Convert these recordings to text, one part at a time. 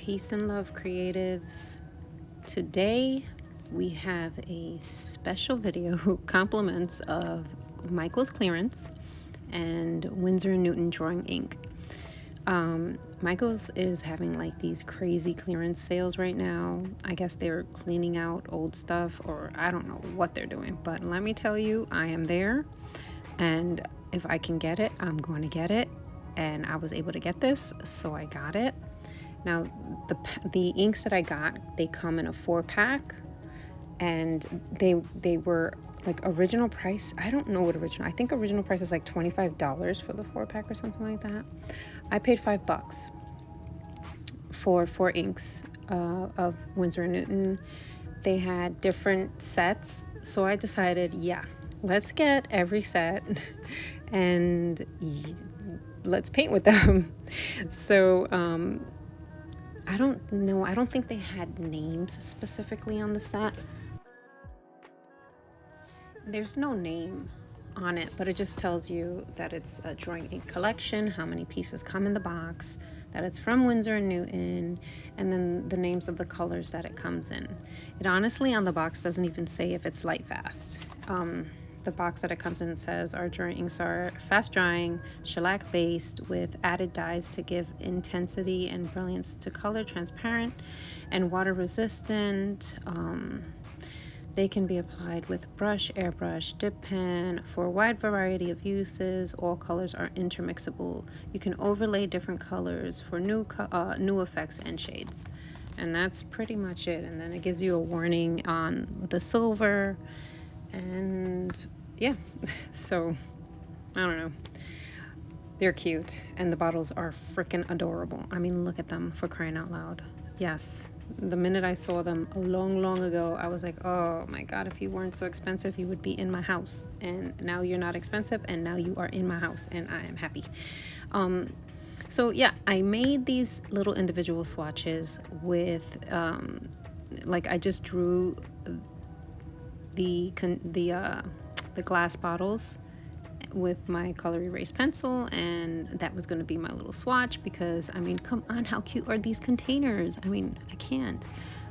Peace and love, creatives. Today we have a special video compliments of Michael's Clearance and Winsor Newton Drawing Ink. Michael's is having like these crazy clearance sales right now. I guess they're cleaning out old stuff, or I don't know what they're doing, but let me tell you, I am there, and if I can get it, I'm going to get it. And I was able to get this, so I got it. Now, the inks that I got, they come in a 4-pack, and they were like original price. I don't know what original. I think original price is like $25 for the 4-pack or something like that. I paid $5 for 4 inks of Winsor & Newton. They had different sets, so I decided, yeah, let's get every set and let's paint with them. So I don't know. I don't think they had names specifically on the set. There's no name on it, but it just tells you that it's a drawing ink collection, how many pieces come in the box, that it's from Winsor & Newton, and then the names of the colors that it comes in. It honestly, on the box, doesn't even say if it's light fast. The box that it comes in says our drawing inks are fast drying, shellac based with added dyes to give intensity and brilliance to color, transparent and water resistant. They can be applied with brush, airbrush, dip pen for a wide variety of uses. All colors are intermixable. You can overlay different colors for new effects and shades. And that's pretty much it. And then it gives you a warning on the silver. And yeah, so I don't know. They're cute, and the bottles are freaking adorable. I mean, look at them, for crying out loud. Yes, the minute I saw them long ago, I was like, oh my God, if you weren't so expensive, you would be in my house. And now you're not expensive, and now you are in my house, and I am happy. So yeah, I made these little individual swatches with, like I just drew the glass bottles with my color erase pencil, and that was going to be my little swatch, because I mean, come on, how cute are these containers? I mean, I can't.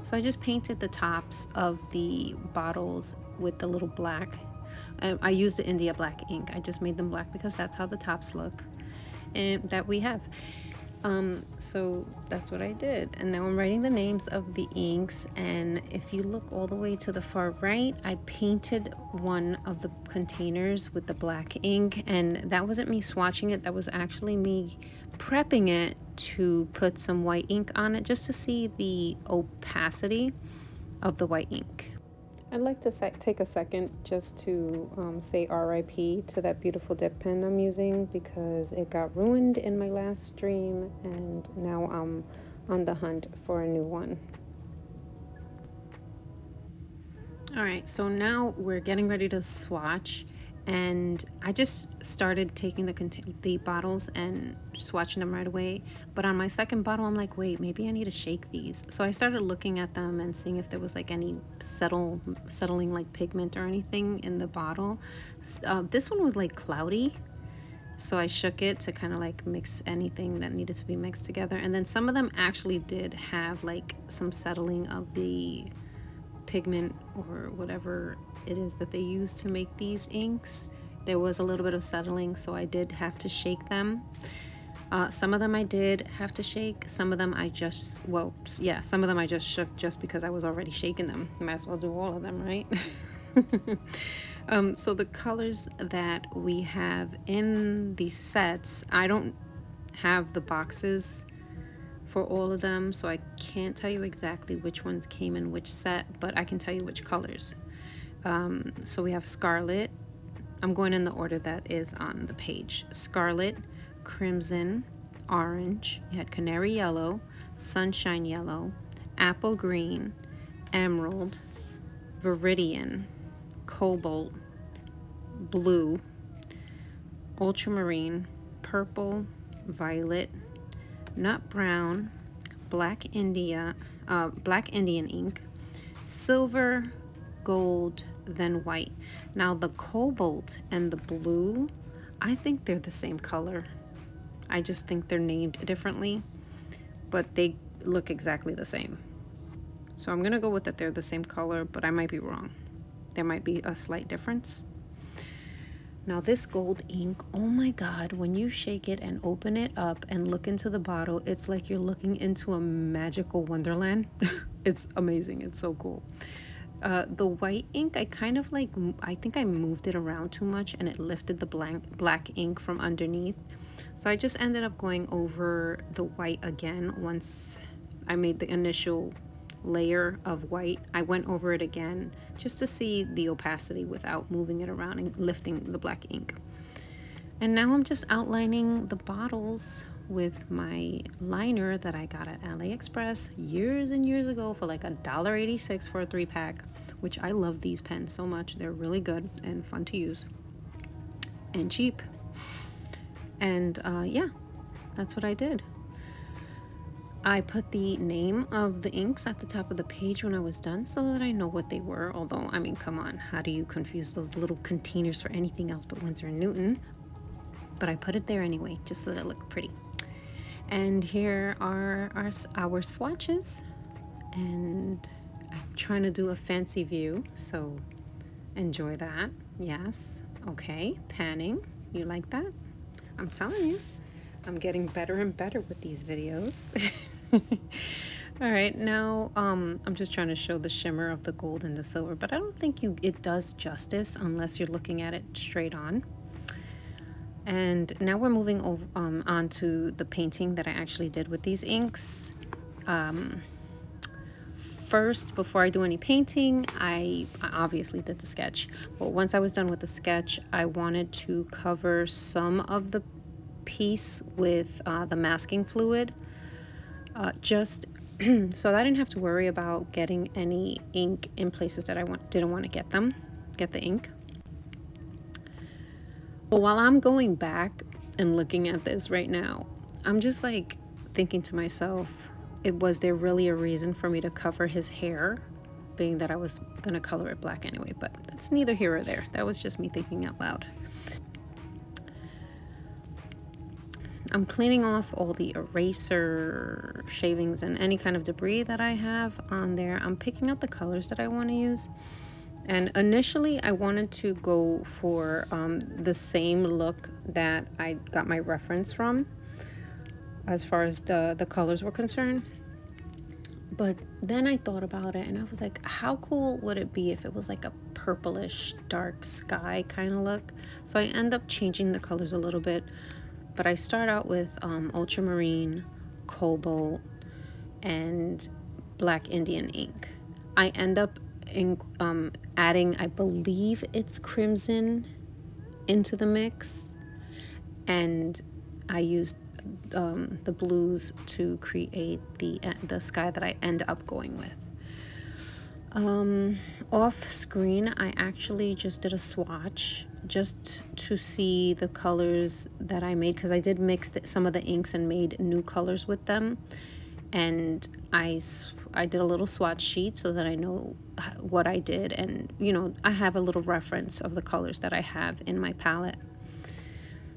So I just painted the tops of the bottles with the little black. I used the India black ink. I just made them black because that's how the tops look and that we have. So that's what I did, and now I'm writing the names of the inks. And if you look all the way to the far right, I painted one of the containers with the black ink, and that wasn't me swatching it, that was actually me prepping it to put some white ink on it, just to see the opacity of the white ink. I'd like to take a second just to say RIP to that beautiful dip pen I'm using, because it got ruined in my last stream, and now I'm on the hunt for a new one. All right, so now we're getting ready to swatch, and I just started taking the bottles and swatching them right away. But on my second bottle, I'm like, wait, maybe I need to shake these. So I started looking at them and seeing if there was like any settling like pigment or anything in the bottle. This one was like cloudy, so I shook it to kind of like mix anything that needed to be mixed together. And then some of them actually did have like some settling of the pigment or whatever it is that they use to make these inks. There was a little bit of settling, so I did have to shake them. Some of them I did have to shake. Some of them I just, well, yeah, some of them I just shook just because I was already shaking them. Might as well do all of them, right? So the colors that we have in these sets, I don't have the boxes for all of them, so I can't tell you exactly which ones came in which set, but I can tell you which colors. So we have scarlet. I'm going in the order that is on the page. Scarlet, crimson, orange, you had canary yellow, sunshine yellow, apple green, emerald, viridian, cobalt, blue, ultramarine, purple, violet, nut brown, black Indian ink, silver, gold, then white. Now the cobalt and the blue, I think they're the same color. I just think they're named differently, but they look exactly the same. So I'm gonna go with that they're the same color, but I might be wrong. There might be a slight difference. Now this gold ink, oh my God, when you shake it and open it up and look into the bottle, it's like you're looking into a magical wonderland. It's amazing. It's so cool. The white ink, I kind of like, I think I moved it around too much and it lifted the black ink from underneath. So I just ended up going over the white again. Once I made the initial layer of white, I went over it again just to see the opacity without moving it around and lifting the black ink. And now I'm just outlining the bottles with my liner that I got at AliExpress years and years ago for like $1.86 for a 3-pack, which I love these pens so much. They're really good and fun to use and cheap. And yeah, that's what I did. I put the name of the inks at the top of the page when I was done so that I know what they were. Although, I mean, come on, how do you confuse those little containers for anything else but Winsor & Newton? But I put it there anyway, just so that it looked pretty. And here are our swatches. And I'm trying to do a fancy view, so enjoy that. Yes, okay, panning. You like that? I'm telling you, I'm getting better and better with these videos. All right, now I'm just trying to show the shimmer of the gold and the silver, but I don't think it does justice unless you're looking at it straight on. And now we're moving over on to the painting that I actually did with these inks. First, before I do any painting, I obviously did the sketch. But once I was done with the sketch, I wanted to cover some of the piece with the masking fluid, just so I didn't have to worry about getting any ink in places that I didn't want to get the ink. But while I'm going back and looking at this right now, I'm just like thinking to myself, was there really a reason for me to cover his hair, being that I was gonna color it black anyway? But that's neither here or there. That was just me thinking out loud. I'm cleaning off all the eraser shavings and any kind of debris that I have on there. I'm picking out the colors that I want to use. And initially I wanted to go for the same look that I got my reference from as far as the colors were concerned. But then I thought about it and I was like, how cool would it be if it was like a purplish dark sky kind of look? So I end up changing the colors a little bit. But I start out with ultramarine, cobalt, and black Indian ink. I end up adding, I believe it's crimson, into the mix. And I used the blues to create the sky that I end up going with. Off screen, I actually just did a swatch just to see the colors that I made, because I did mix some of the inks and made new colors with them. And I did a little swatch sheet so that I know what I did, and you know, I have a little reference of the colors that I have in my palette.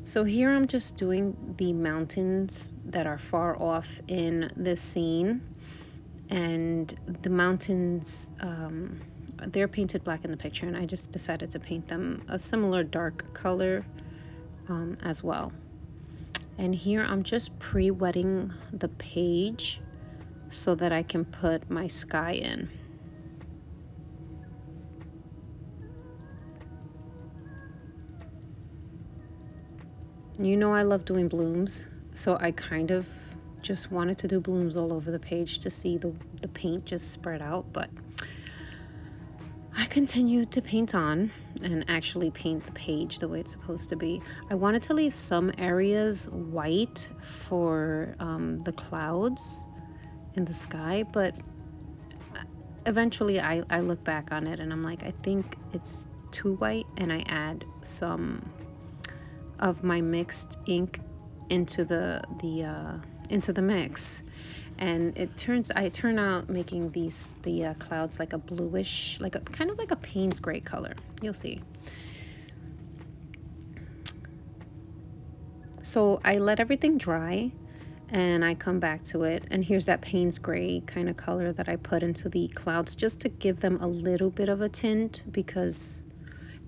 So here I'm just doing the mountains that are far off in this scene. And the mountains, they're painted black in the picture, and I just decided to paint them a similar dark color as well. And here I'm just pre-wetting the page so that I can put my sky in. You know I love doing blooms, so I kind of just wanted to do blooms all over the page to see the paint just spread out. But I continued to paint on and actually paint the page the way it's supposed to be. I wanted to leave some areas white for the clouds in the sky, but eventually I look back on it and I'm like, I think it's too white, and I add some of my mixed ink into the mix, and I turn out making the clouds like a bluish, like a kind of like a Payne's gray color. You'll see. So I let everything dry, and I come back to it, and here's that Payne's gray kind of color that I put into the clouds just to give them a little bit of a tint, because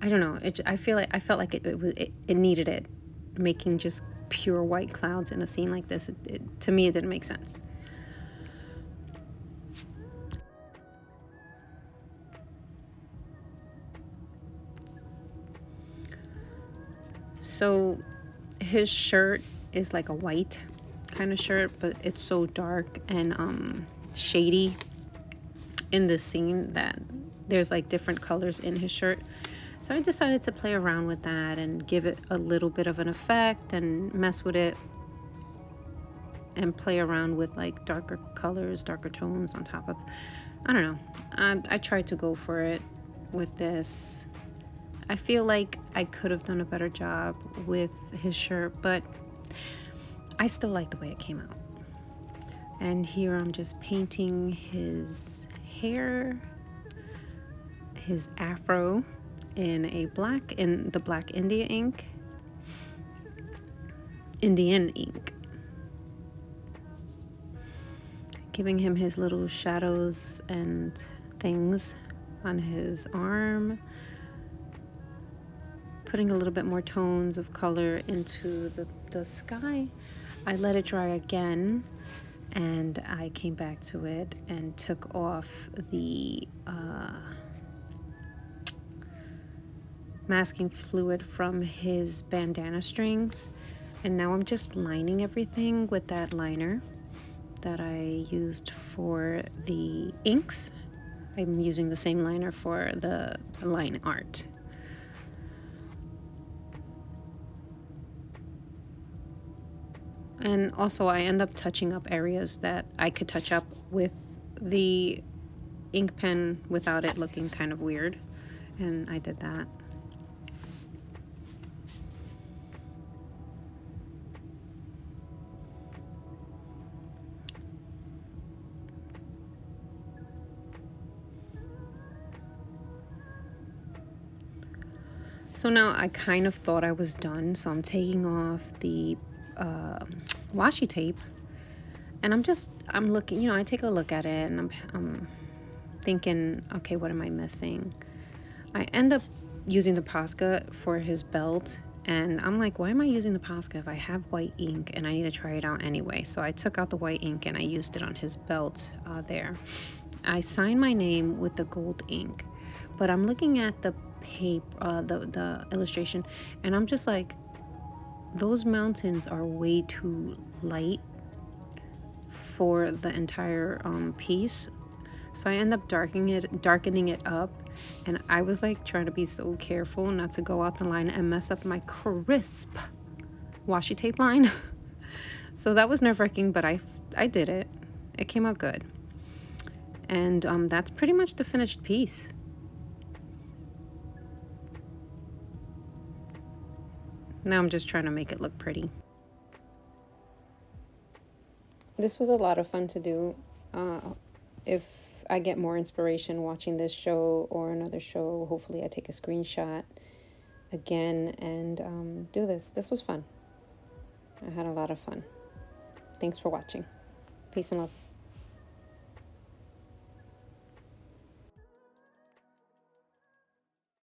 I don't know, I felt like it needed it. Making just pure white clouds in a scene like this, to me it didn't make sense. So his shirt is like a white kind of shirt, but it's so dark and shady in this scene that there's like different colors in his shirt. So I decided to play around with that and give it a little bit of an effect and mess with it and play around with like darker colors, darker tones on top of, I don't know. I tried to go for it with this. I feel like I could have done a better job with his shirt, but I still like the way it came out. And here I'm just painting his hair, his afro in the black Indian ink. Giving him his little shadows and things on his arm. Putting a little bit more tones of color into the sky. I let it dry again, and I came back to it and took off the masking fluid from his bandana strings, and now I'm just lining everything with that liner that I used for the inks. I'm using the same liner for the line art. And also I end up touching up areas that I could touch up with the ink pen without it looking kind of weird, and I did that. So now I kind of thought I was done, so I'm taking off the washi tape, and I'm looking, I take a look at it, and I'm thinking, okay, what am I missing? I end up using the Posca for his belt, and I'm like, why am I using the Posca if I have white ink and I need to try it out anyway? So I took out the white ink and I used it on his belt there. I signed my name with the gold ink, but I'm looking at the paper, the illustration, and I'm just like, those mountains are way too light for the entire piece. So I end up darkening it up, and I was like trying to be so careful not to go out the line and mess up my crisp washi tape line. So that was nerve-wracking, but I did it. It came out good. And that's pretty much the finished piece. Now I'm just trying to make it look pretty. This was a lot of fun to do. If I get more inspiration watching this show or another show, hopefully I take a screenshot again and do this. This was fun. I had a lot of fun. Thanks for watching. Peace and love.